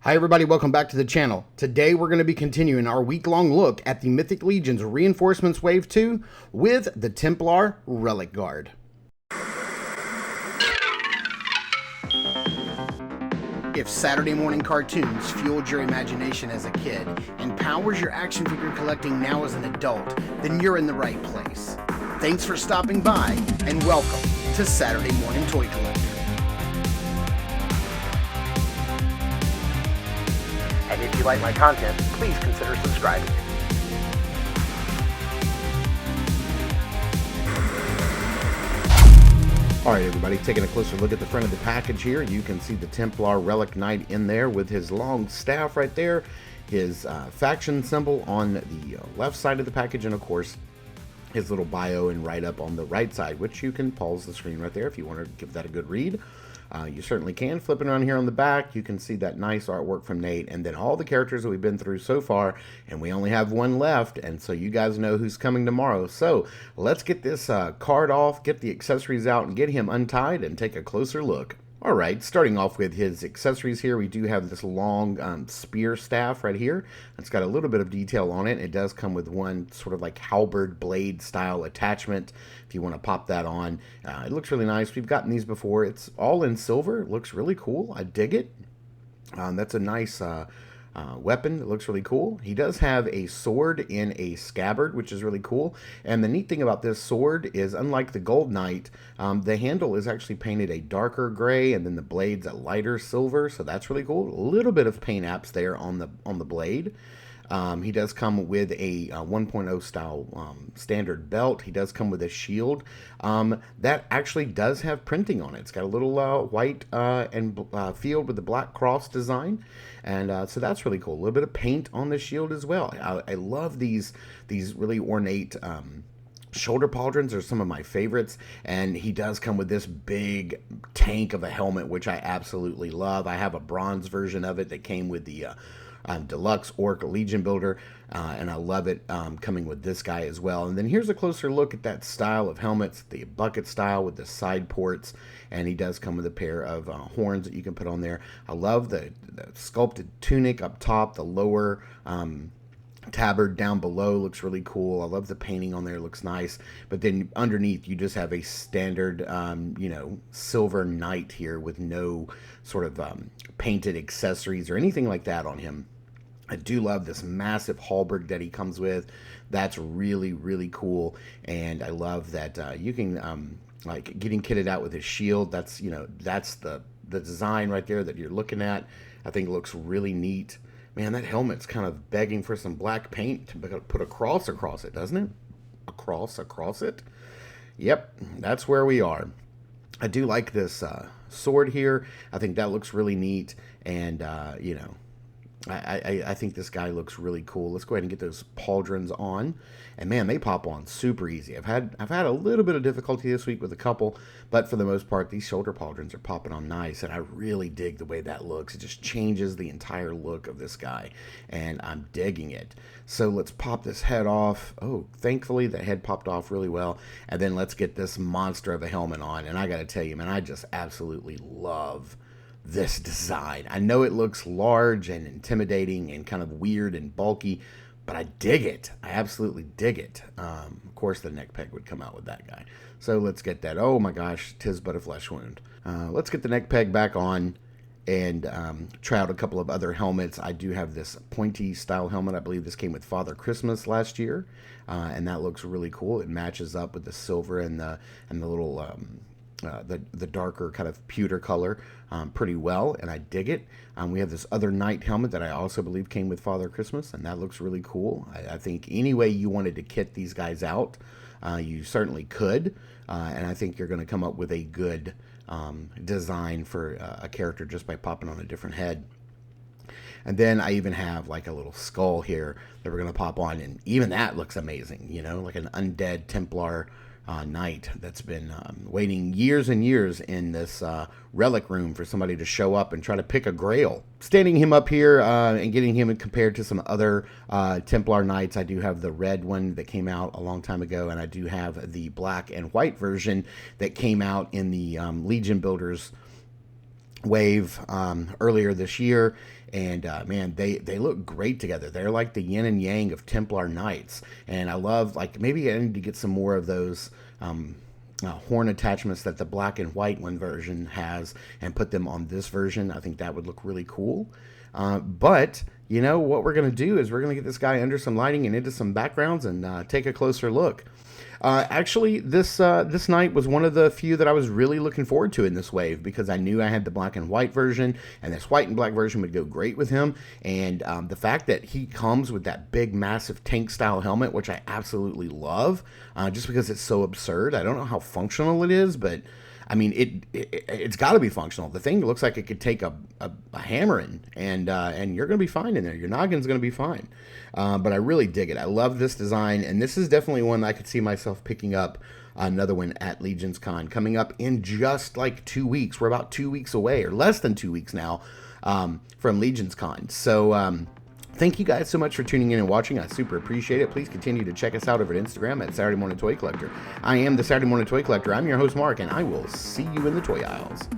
Hi everybody, welcome back to the channel. Today we're going to be continuing our week-long look at the Mythic Legions Reinforcements Wave 2 with the Templar Relic Guard. If Saturday morning cartoons fueled your imagination as a kid and powers your action figure collecting now as an adult, then you're in the right place. Thanks for stopping by and welcome to Saturday Morning Toy Collector. And if you like my content, please consider subscribing. Alright everybody, taking a closer look at the front of the package here, you can see the Templar Relic Knight in there with his long staff right there, his faction symbol on the left side of the package, and of course his little bio and write-up on the right side, which you can pause the screen right there if you want to give that a good read. You certainly can. Flipping around here on the back, you can see that nice artwork from Nate, and then all the characters that we've been through so far, and we only have one left, and so you guys know who's coming tomorrow. So let's get this card off, get the accessories out, and get him untied, and take a closer look. Alright, starting off with his accessories here, we do have this long spear staff right here. It's got a little bit of detail on it. It does come with one sort of like halberd blade style attachment if you want to pop that on. It looks really nice. We've gotten these before. It's all in silver. It looks really cool. I dig it. That's a nice weapon. It looks really cool. He does have a sword in a scabbard, which is really cool. And the neat thing about this sword is, unlike the Gold Knight, the handle is actually painted a darker gray, and then the blade's a lighter silver. So that's really cool. A little bit of paint apps there on the blade. He does come with a 1.0 style standard belt. He does come with a shield that actually does have printing on it. It's got a little white and field with the black cross design, and so that's really cool. A little bit of paint on the shield as well. I love these really ornate shoulder pauldrons are some of my favorites, and he does come with this big tank of a helmet, which I absolutely love. I have a bronze version of it that came with the Deluxe Orc Legion Builder, and I love it coming with this guy as well. And then here's a closer look at that style of helmets, the bucket style with the side ports, and he does come with a pair of horns that you can put on there. I love the sculpted tunic up top, the lower tabard down below looks really cool. I love the painting on there, looks nice. But then underneath you just have a standard silver knight here with no sort of painted accessories or anything like that on him. I do love this massive halberd that he comes with. That's really, really cool. And I love that you can like getting kitted out with his shield. That's that's the design right there that you're looking at. I think it looks really neat. Man, that helmet's kind of begging for some black paint to put a cross across it, doesn't it? A cross across it? Yep, that's where we are. I do like this sword here. I think that looks really neat, and I think this guy looks really cool. Let's go ahead and get those pauldrons on. And man, they pop on super easy. I've had a little bit of difficulty this week with a couple, but for the most part, these shoulder pauldrons are popping on nice, and I really dig the way that looks. It just changes the entire look of this guy, and I'm digging it. So let's pop this head off. Oh, thankfully the head popped off really well. And then let's get this monster of a helmet on. And I gotta tell you, man, I just absolutely love this design. I know it looks large and intimidating and kind of weird and bulky, but I dig it. I absolutely dig it. Of course, the neck peg would come out with that guy. So let's get that. Oh my gosh, 'tis but a flesh wound. Let's get the neck peg back on and try out a couple of other helmets. I do have this pointy style helmet. I believe this came with Father Christmas last year, and that looks really cool. It matches up with the silver and the little the darker kind of pewter color pretty well, and I dig it. We have this other knight helmet that I also believe came with Father Christmas, and that looks really cool. I think any way you wanted to kit these guys out, you certainly could, and I think you're going to come up with a good design for a character just by popping on a different head. And then I even have like a little skull here that we're going to pop on, and even that looks amazing, like an undead Templar knight that's been waiting years and years in this relic room for somebody to show up and try to pick a grail. Standing him up here and getting him compared to some other Templar knights, I do have the red one that came out a long time ago, and I do have the black and white version that came out in the Legion Builders Wave earlier this year. And man, they look great together. They're like the yin and yang of Templar Knights. And I love, like, maybe I need to get some more of those horn attachments that the black and white one version has and put them on this version. I think that would look really cool. But you know what we're going to do is we're going to get this guy under some lighting and into some backgrounds and take a closer look. Actually, this knight was one of the few that I was really looking forward to in this wave, because I knew I had the black and white version, and this white and black version would go great with him. And the fact that he comes with that big, massive tank-style helmet, which I absolutely love, just because it's so absurd. I don't know how functional it is, but I mean, it's got to be functional. The thing looks like it could take a hammer in, and you're going to be fine in there. Your noggin's going to be fine. But I really dig it. I love this design, and this is definitely one I could see myself picking up another one at Legions Con, coming up in just like 2 weeks. We're about 2 weeks away, or less than 2 weeks now, from Legions Con. So, thank you guys so much for tuning in and watching. I super appreciate it. Please continue to check us out over at Instagram at Saturday Morning Toy Collector. I am the Saturday Morning Toy Collector. I'm your host, Mark, and I will see you in the toy aisles.